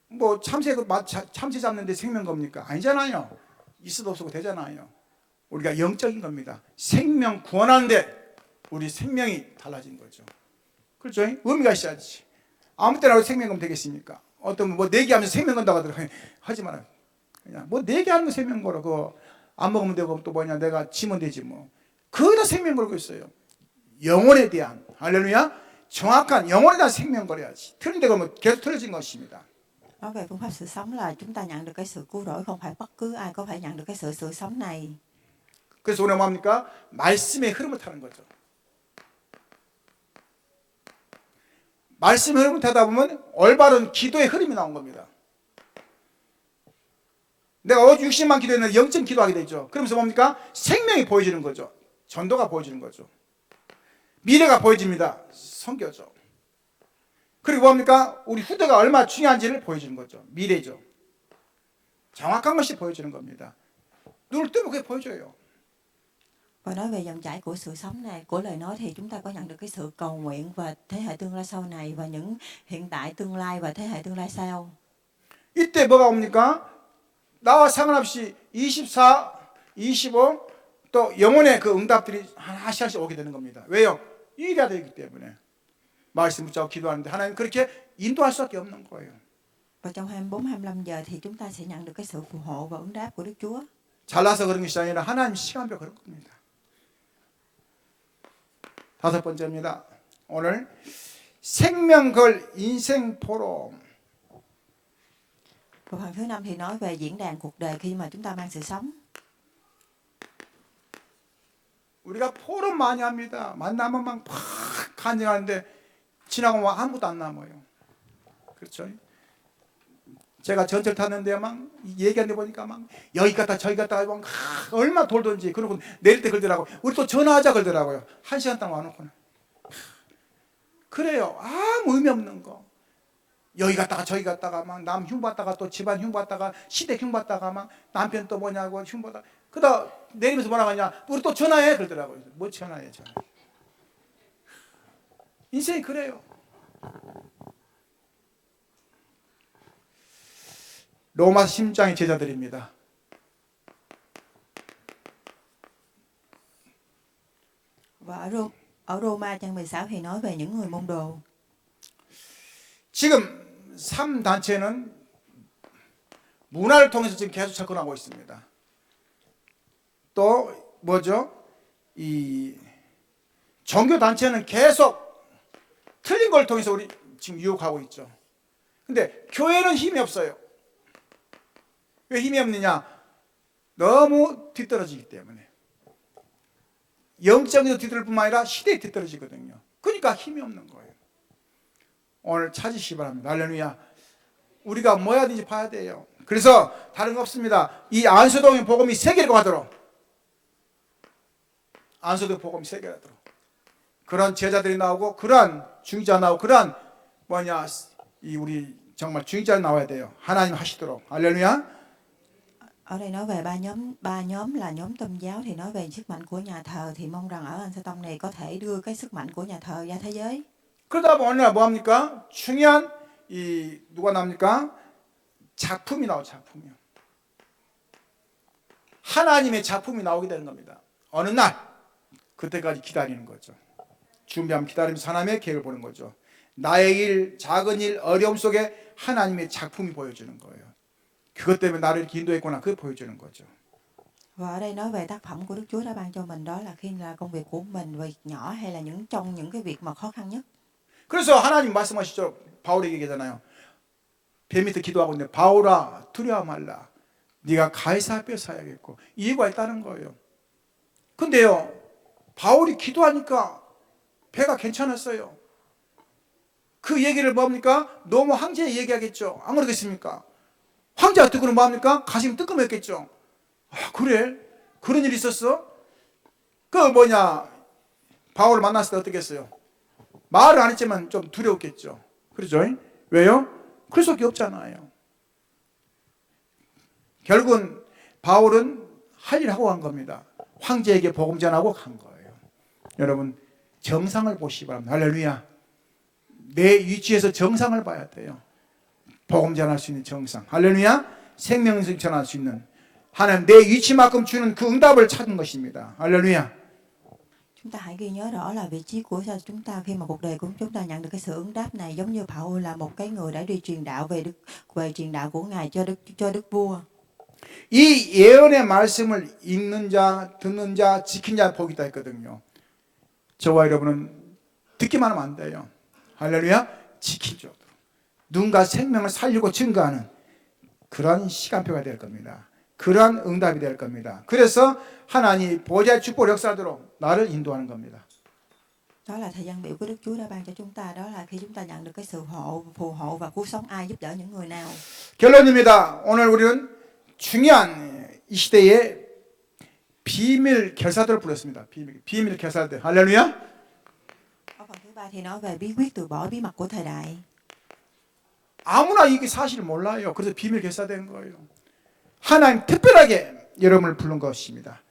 뭐 참새 잡는데 생명 겁니까? 아니잖아요. 있어도 없어도 되잖아요. 우리가 영적인 겁니다. 생명 구원하는데 우리 생명이 달라진 거죠. 그렇죠? 의미가 있어야지. 아무 때나 생명 거면 되겠습니까? 어떤 뭐 내기하면서 생명 건다고 하더라고요. 하지 말아요. 그냥 뭐 내기하는 거 생명 걸어. 그거 안 먹으면 되고 또 뭐냐 내가 지면 되지 뭐. 거기다 생명 걸고 있어요. 영혼에 대한 할렐루야. 정확한 영혼에 대한 생명 걸어야지. 틀린 데 걸면 계속 틀어진 것입니다. Nói về phương pháp sự sống là chúng ta nhận được cái sự cứu rỗi, không phải bất cứ ai có thể nhận được cái sự sống này. 그래서 우리가 뭡니까? 말씀의 흐름을 타는 거죠. 말씀의 흐름을 타다 보면 올바른 기도의 흐름이 나온 겁니다. 내가 어제 60만 기도했는데 0점 기도하게 되죠. 그러면서 뭡니까? 생명이 보여지는 거죠. 전도가 보여지는 거죠. 미래가 보여집니다. 성교죠. 그리고 뭡니까? 우리 후대가 얼마나 중요한지를 보여주는 거죠. 미래죠. 정확한 것이 보여주는 겁니다. 눈을 뜨면 그게 보여줘요. Và nói về dòng chảy của sự sống này, của lời nói thì chúng ta có nhận được cái sự cầu nguyện và thế hệ tương lai sau này và những hiện tại tương lai và thế hệ tương lai sau. 이때 뭐가 옵니까? 나와 상관없이 24, 25 또 영혼의 그 응답들이 하나씩 하나씩 오게 되는 겁니다. 왜요? 일해야 되기 때문에. 말씀 붙잡고 기도하는데 하나님 그렇게 인도할 수밖에 없는 거예요. Và trong 24, 25 giờ thì chúng ta sẽ nhận được cái sự phù hộ và ứng đáp của Đức Chúa. 잘나서 그런 것이 아니라 하나님 시간표 그런 겁니다. 다섯 번째입니다. 오늘 생명걸 인생 포럼. Và phần thứ 5 thì nói về diễn đàn cuộc đời khi mà chúng ta mang sự sống. 우리가 포럼 많이 합니다. 만나면 막 간증하는데 지나고 막 아무것도 안 남아요. 그렇죠? 제가 전철 탔는데 막 얘기하는데 보니까 막 여기 갔다 저기 갔다 막 얼마나 돌던지 그러고 내릴 때 그러더라고요. 우리 또 전화하자 그러더라고요. 1시간 동안 와놓고는. 그래요. 아무 의미 없는 거. 여기 갔다가 저기 갔다가 막 남 흉받다가 또 집안 흉받다가 시댁 흉받다가 막 남편 또 뭐냐고 흉받다가 그러다 내리면서 뭐라고 하냐. 우리 또 전화해 그러더라고요. 뭐 전화해 전화. 인생이 그래요. 로마서 10장의 제자들입니다. Và ở Roma trang 16 thì nói về những người môn đồ. 지금 3단체는 문화를 통해서 지금 계속 접근하고 있습니다. 또 뭐죠? 이 종교단체는 계속 틀린 걸 통해서 우리 지금 유혹하고 있죠. 근데 교회는 힘이 없어요. 왜 힘이 없느냐? 너무 뒤떨어지기 때문에. 영적인 뒤떨어질 뿐만 아니라 시대에 뒤떨어지거든요. 그러니까 힘이 없는 거예요. 오늘 찾으시기 바랍니다. 할렐루야. 우리가 뭐 해야 되는지 봐야 돼요. 그래서 다른 거 없습니다. 이 안수동의 복음이 세계로 가도록, 안수동 복음이 세계로 가도록 그런 제자들이 나오고, 그러한 중직자 나오고, 그러한 이 우리 정말 중직자 나와야 돼요. 하나님 하시도록. 할렐루야. Ở đây nói về ba nhóm là nhóm tôn giáo thì nói về sức mạnh của nhà thờ, thì mong rằng ở Anh Sa Tông này có thể đưa cái sức mạnh của nhà thờ ra thế giới. 그러다 보면 오늘 뭐 합니까? 중요한 누가 나옵니까? 작품이 나오죠. 작품이요. 하나님의 작품이 나오게 되는 겁니다. 어느 날 그때까지 기다리는 거죠. 준비하면 기다리면서 하나님의 계획을 보는 거죠. 나의 일, 작은 일, 어려움 속에 하나님의 작품이 보여주는 거예요. 그것 때문에 나를 이렇게 인도했구나, 그걸 보여주는 거죠. Và ở đây nói về tác phẩm của Đức Chúa đã ban cho mình, đó là khi là công việc của mình, việc nhỏ hay là trong những cái việc mà khó khăn nhất. 그래서 하나님 말씀하시죠. 바울에게 얘기하잖아요. 배 밑에 기도하고 있는데, 바울아 두려워 말라. 네가 가이사 앞에 서야겠고. 이유가 있다는 거예요. 근데요, 바울이 기도하니까 배가 괜찮았어요. 그 얘기를 뭡니까? 너무 황제에 얘기하겠죠. 안 그러겠습니까? 황제가 듣고는 뭐합니까? 가슴이 뜨끔했겠죠. 아, 그래? 그런 일이 있었어? 바울을 만났을 때 어떻겠어요? 말을 안 했지만 좀 두려웠겠죠. 그렇죠? 왜요? 그럴 수밖에 없잖아요. 결국은 바울은 할 일을 하고 간 겁니다. 황제에게 복음 전하고 간 거예요. 여러분, 정상을 보시기 바랍니다. 할렐루야. 내 위치에서 정상을 봐야 돼요. 복음 전할 수 있는 정상. 할렐루야. 생명을 전할 수 있는 하나님, 내 위치만큼 주는 그 응답을 찾은 것입니다. 할렐루야. Chúng ta hãy ghi nhớ rõ là vị trí của chúng ta khi mà cuộc đời của chúng ta nhận được cái sự ứng đáp này, giống như Paul là một cái người đã đi truyền đạo về truyền đạo của Ngài cho đức vua. 이 예언의 말씀을 읽는 자, 듣는 자, 지킨 자 복이 있다 했거든요. 저와 여러분은 듣기만 하면 안 돼요. 할렐루야. 지키죠. 누군가 생명을 살리고 증거하는 그런 시간표가 될 겁니다. 그러한 응답이 될 겁니다. 그래서 하나님 보좌의 축복 역사도록 나를 인도하는 겁니다. Đó là thời gian biểu của Đức Chúa đã ban cho chúng ta, đó là khi chúng ta nhận được cái sự phù hộ và cứu sống ai, giúp đỡ những người nào. 결론입니다. 오늘 우리는 중요한 이 시대의 비밀 결사들을 부렸습니다. 비밀 결사들. 할렐루야. Ở phần thứ ba thì nói về bí quyết từ bỏ bí mật của thời đại. 아무나 이게 사실을 몰라요. 그래서 비밀 결사된 거예요. 하나님 특별하게 여러분을 부른 것입니다.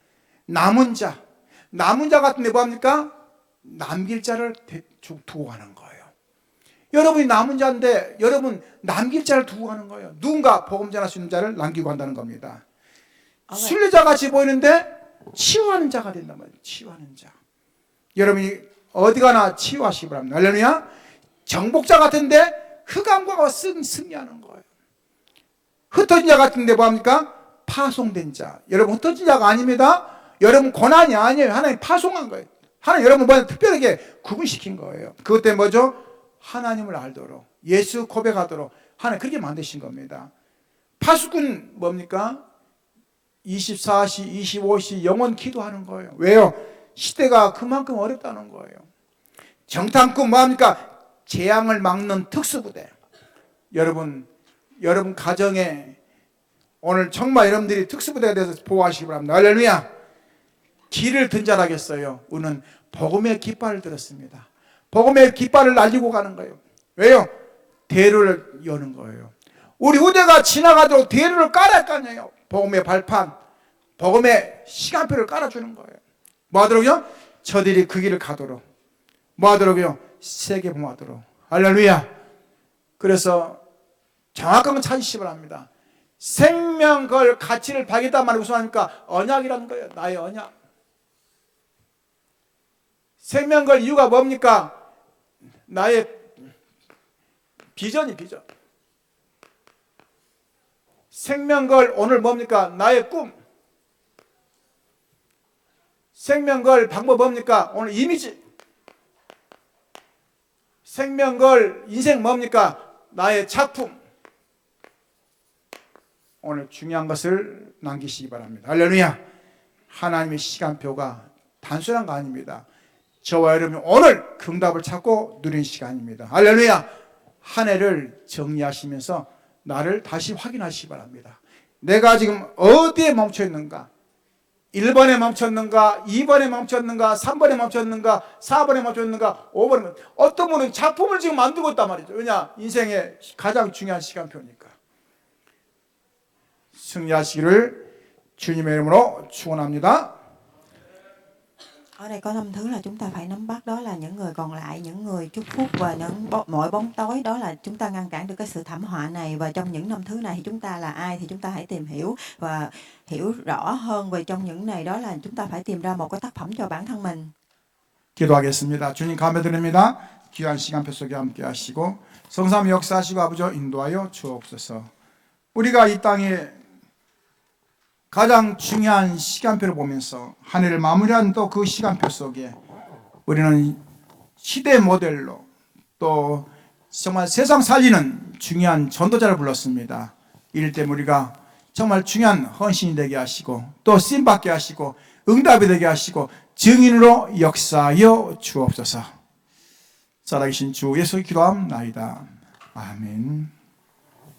남은 자 같은데 뭐합니까? 남길 자를 두고 가는 거예요. 여러분이 남은 자인데 여러분 남길 자를 두고 가는 거예요. 누군가 복음 전할 수 있는 자를 남기고 간다는 겁니다. 순례자 같이 보이는데 치유하는 자가 된단 말이에요. 치유하는 자. 여러분이 어디 가나 치유하시기 바랍니다. 할렐루야. 정복자 같은데 흑암과 승리하는 거예요. 흩어진 자 같은데 뭐합니까? 파송된 자. 여러분 흩어진 자가 아닙니다. 여러분 고난이 아니에요. 하나님 파송한 거예요. 하나님 여러분 특별하게 구분시킨 거예요. 그것 때문에 뭐죠? 하나님을 알도록, 예수 고백하도록 하나님 그렇게 만드신 겁니다. 파수꾼 뭡니까? 24시 25시 영원 기도하는 거예요. 왜요? 시대가 그만큼 어렵다는 거예요. 정탐꾼 뭐합니까? 재앙을 막는 특수부대. 여러분 가정에 오늘 정말 여러분들이 특수부대에 대해서 보호하시기 바랍니다. 할렐루야. 길을 든잘하겠어요. 우리는 복음의 깃발을 들었습니다. 복음의 깃발을 날리고 가는 거예요. 왜요? 대로를 여는 거예요. 우리 후대가 지나가도록 대로를 깔아야 까냐요. 복음의 발판, 복음의 시간표를 깔아주는 거예요. 뭐 하도록요? 저들이 그 길을 가도록. 뭐 하도록요? 세계 봉하도록. 할렐루야. 그래서 정확한 건 찾으시기 바랍니다. 생명 걸 가치를 발견했단 말이 무슨 말입니까? 언약이라는 거예요. 나의 언약. 생명 걸 이유가 뭡니까? 나의 비전이 비전. 생명 걸 오늘 뭡니까? 나의 꿈. 생명 걸 방법 뭡니까? 오늘 이미지. 생명 걸 인생 뭡니까? 나의 작품. 오늘 중요한 것을 남기시기 바랍니다. 할렐루야. 하나님의 시간표가 다 단순한 거 아닙니다. 저와 여러분이 오늘 그 응답을 찾고 누리는 시간입니다. 할렐루야. 한 해를 정리하시면서 나를 다시 확인하시기 바랍니다. 내가 지금 어디에 멈춰 있는가? 1번에 멈췄는가? 2번에 멈췄는가? 3번에 멈췄는가? 4번에 멈췄는가? 5번에 어떤 분은 작품을 지금 만들고 있단 말이죠. 왜냐? 인생의 가장 중요한 시간표니까. 승리하시기를 주님의 이름으로 축원합니다. Ở đây có 5 thứ là chúng ta phải nắm bắt, đó là những người còn lại, những người chúc phúc và mọi bóng tối, đó là chúng ta ngăn cản được cái sự thảm họa này. Và trong những 5 thứ này thì chúng ta là ai thì chúng ta hãy tìm hiểu và hiểu rõ hơn về trong những này, đó là chúng ta phải tìm ra một cái tác phẩm cho bản thân mình. 기도하겠습니다. 주님 감사드립니다. 귀한 시간표 속에 함께 하시고 성삼 역사하시고 아버지 인도하여 주옵소서. 우리가 이 땅에 가장 중요한 시간표를 보면서 한 해를 마무리한 또 그 시간표 속에 우리는 시대 모델로 또 정말 세상 살리는 중요한 전도자를 불렀습니다. 이럴 때 우리가 정말 중요한 헌신이 되게 하시고 또 쓰임받게 하시고 응답이 되게 하시고 증인으로 역사하여 주옵소서. 살아계신 주 예수의 기도함나이다. 아멘.